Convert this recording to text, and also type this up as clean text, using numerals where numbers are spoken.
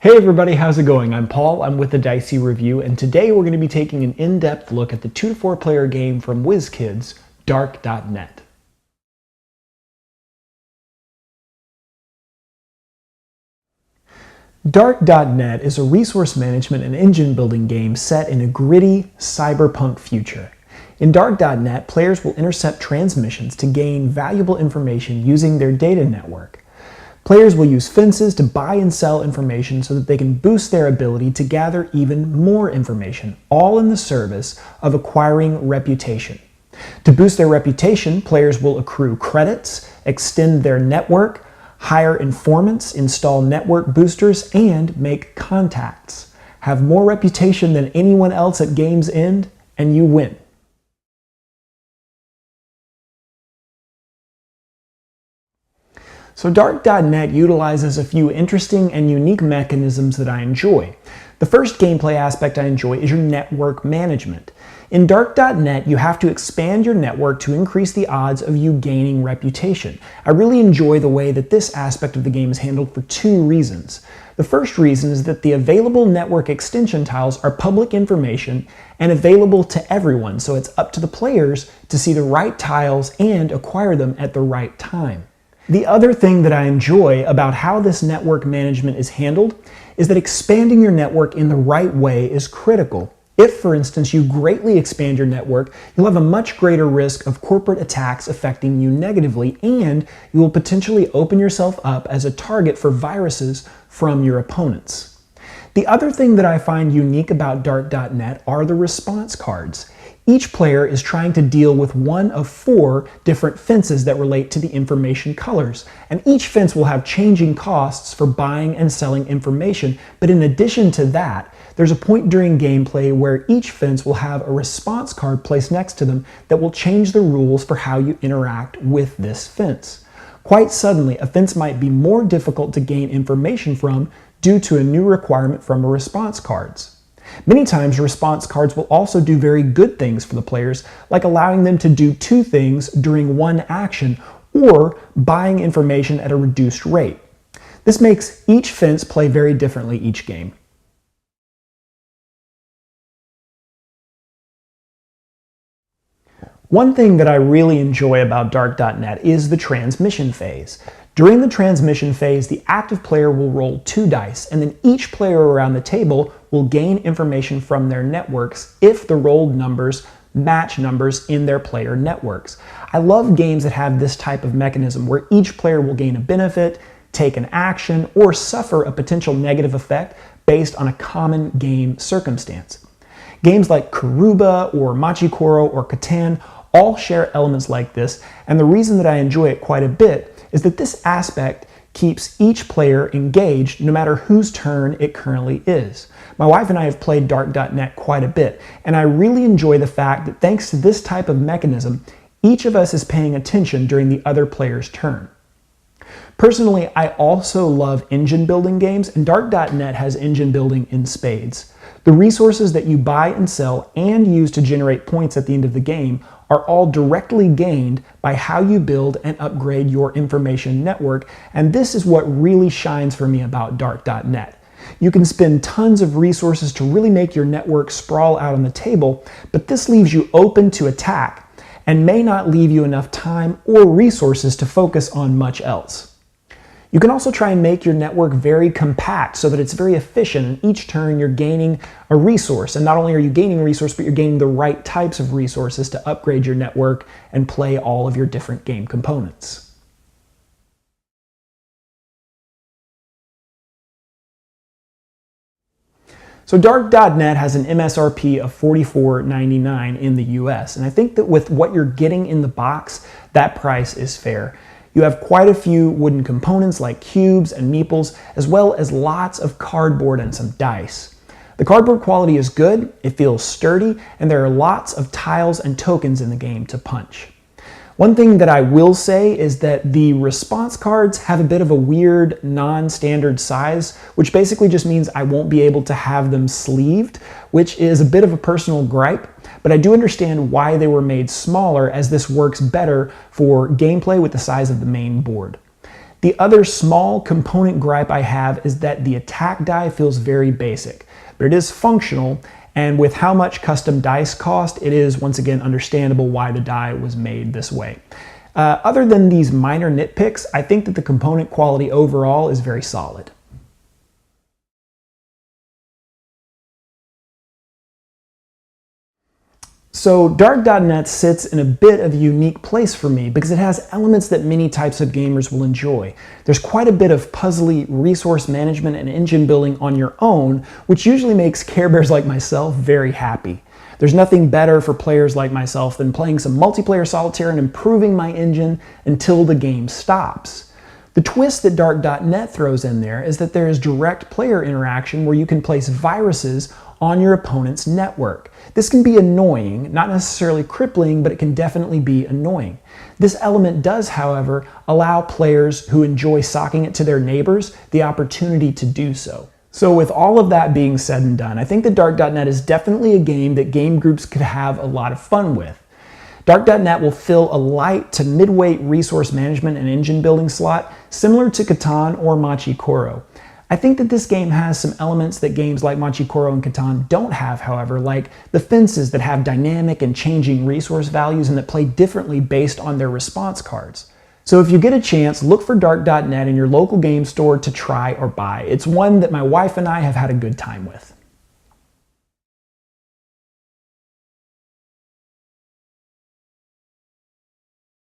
Hey everybody, how's it going? I'm Paul, I'm with the Dicey Review, and today we're going to be taking an in-depth look at the 2 to 4 player game from Wizkids, Dark.net. Dark.net is a resource management and engine building game set in a gritty, cyberpunk future. In Dark.net, players will intercept transmissions to gain valuable information using their data network. Players will use fences to buy and sell information so that they can boost their ability to gather even more information, all in the service of acquiring reputation. To boost their reputation, players will accrue credits, extend their network, hire informants, install network boosters, and make contacts. Have more reputation than anyone else at game's end, and you win. So Dark.net utilizes a few interesting and unique mechanisms that I enjoy. The first gameplay aspect I enjoy is your network management. In Dark.net, you have to expand your network to increase the odds of you gaining reputation. I really enjoy the way that this aspect of the game is handled for 2 reasons. The first reason is that the available network extension tiles are public information and available to everyone, so it's up to the players to see the right tiles and acquire them at the right time. The other thing that I enjoy about how this network management is handled is that expanding your network in the right way is critical. If, for instance, you greatly expand your network, you'll have a much greater risk of corporate attacks affecting you negatively, and you will potentially open yourself up as a target for viruses from your opponents. The other thing that I find unique about Dark.net are the response cards. Each player is trying to deal with one of 4 different fences that relate to the information colors, and each fence will have changing costs for buying and selling information, but in addition to that, there's a point during gameplay where each fence will have a response card placed next to them that will change the rules for how you interact with this fence. Quite suddenly, a fence might be more difficult to gain information from due to a new requirement from a response cards. Many times, response cards will also do very good things for the players, like allowing them to do 2 things during one action, or buying information at a reduced rate. This makes each fence play very differently each game. One thing that I really enjoy about Dark.net is the transmission phase. During the transmission phase, the active player will roll 2 dice, and then each player around the table will gain information from their networks if the rolled numbers match numbers in their player networks. I love games that have this type of mechanism where each player will gain a benefit, take an action, or suffer a potential negative effect based on a common game circumstance. Games like Karuba or Machikoro or Catan all share elements like this, and the reason that I enjoy it quite a bit is that this aspect keeps each player engaged no matter whose turn it currently is. My wife and I have played Dark.net quite a bit, and I really enjoy the fact that thanks to this type of mechanism, each of us is paying attention during the other player's turn. Personally, I also love engine building games, and Dark.net has engine building in spades. The resources that you buy and sell and use to generate points at the end of the game are all directly gained by how you build and upgrade your information network, and this is what really shines for me about Dark.net. You can spend tons of resources to really make your network sprawl out on the table, but this leaves you open to attack and may not leave you enough time or resources to focus on much else. You can also try and make your network very compact so that it's very efficient, and each turn you're gaining a resource. And not only are you gaining a resource, but you're gaining the right types of resources to upgrade your network and play all of your different game components. So Dark.net has an MSRP of $44.99 in the US, and I think that with what you're getting in the box, that price is fair. You have quite a few wooden components like cubes and meeples, as well as lots of cardboard and some dice. The cardboard quality is good, it feels sturdy, and there are lots of tiles and tokens in the game to punch. One thing that I will say is that the response cards have a bit of a weird non-standard size, which basically just means I won't be able to have them sleeved, which is a bit of a personal gripe, but I do understand why they were made smaller, as this works better for gameplay with the size of the main board. The other small component gripe I have is that the attack die feels very basic, but it is functional, and with how much custom dice cost, it is once again understandable why the die was made this way. Other than these minor nitpicks, I think that the component quality overall is very solid. So Dark.net sits in a bit of a unique place for me because it has elements that many types of gamers will enjoy. There's quite a bit of puzzly resource management and engine building on your own, which usually makes Care Bears like myself very happy. There's nothing better for players like myself than playing some multiplayer solitaire and improving my engine until the game stops. The twist that Dark.net throws in there is that there is direct player interaction where you can place viruses on your opponent's network. This can be annoying, not necessarily crippling, but it can definitely be annoying. This element does, however, allow players who enjoy socking it to their neighbors the opportunity to do so. So with all of that being said and done, I think that Dark.net is definitely a game that game groups could have a lot of fun with. Dark.net will fill a light to mid-weight resource management and engine building slot similar to Catan or Machi Koro. I think that this game has some elements that games like Machi Koro and Catan don't have, however, like the fences that have dynamic and changing resource values and that play differently based on their response cards. So if you get a chance, look for Dark.net in your local game store to try or buy. It's one that my wife and I have had a good time with.